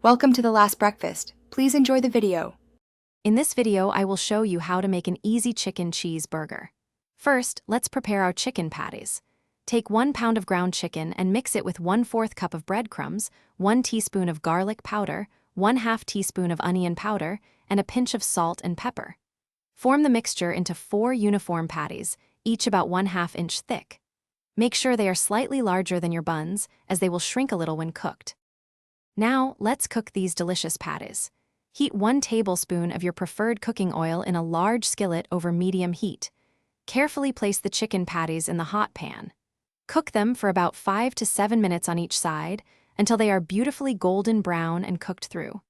Welcome to The Last Breakfast. Please enjoy the video. In this video, I will show you how to make an easy chicken cheeseburger. First, let's prepare our chicken patties. Take 1 pound of ground chicken and mix it with 1/4 cup of breadcrumbs, 1 teaspoon of garlic powder, 1/2 teaspoon of onion powder, and a pinch of salt and pepper. Form the mixture into 4 uniform patties, each about 1/2 inch thick. Make sure they are slightly larger than your buns, as they will shrink a little when cooked. Now, let's cook these delicious patties. Heat 1 tablespoon of your preferred cooking oil in a large skillet over medium heat. Carefully place the chicken patties in the hot pan. Cook them for about 5 to 7 minutes on each side until they are beautifully golden brown and cooked through.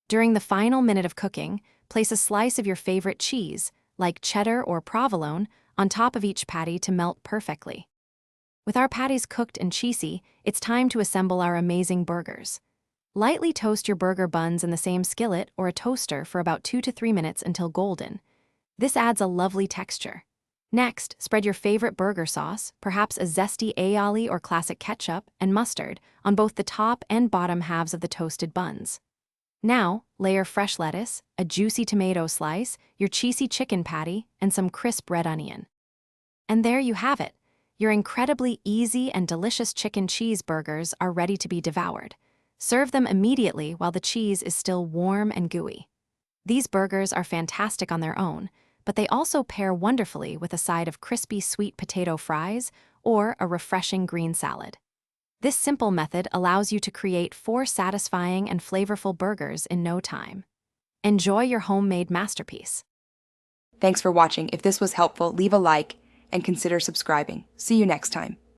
During the final minute of cooking, place a slice of your favorite cheese, like cheddar or provolone, on top of each patty to melt perfectly. With our patties cooked and cheesy, it's time to assemble our amazing burgers. Lightly toast your burger buns in the same skillet or a toaster for about 2 to 3 minutes until golden. This adds a lovely texture. Next, spread your favorite burger sauce, perhaps a zesty aioli or classic ketchup, and mustard, on both the top and bottom halves of the toasted buns. Now, layer fresh lettuce, a juicy tomato slice, your cheesy chicken patty, and some crisp red onion. And there you have it. Your incredibly easy and delicious chicken cheeseburgers are ready to be devoured. Serve them immediately while the cheese is still warm and gooey. These burgers are fantastic on their own, but they also pair wonderfully with a side of crispy sweet potato fries or a refreshing green salad. This simple method allows you to create 4 satisfying and flavorful burgers in no time. Enjoy your homemade masterpiece. Thanks for watching. If this was helpful, leave a like and consider subscribing. See you next time.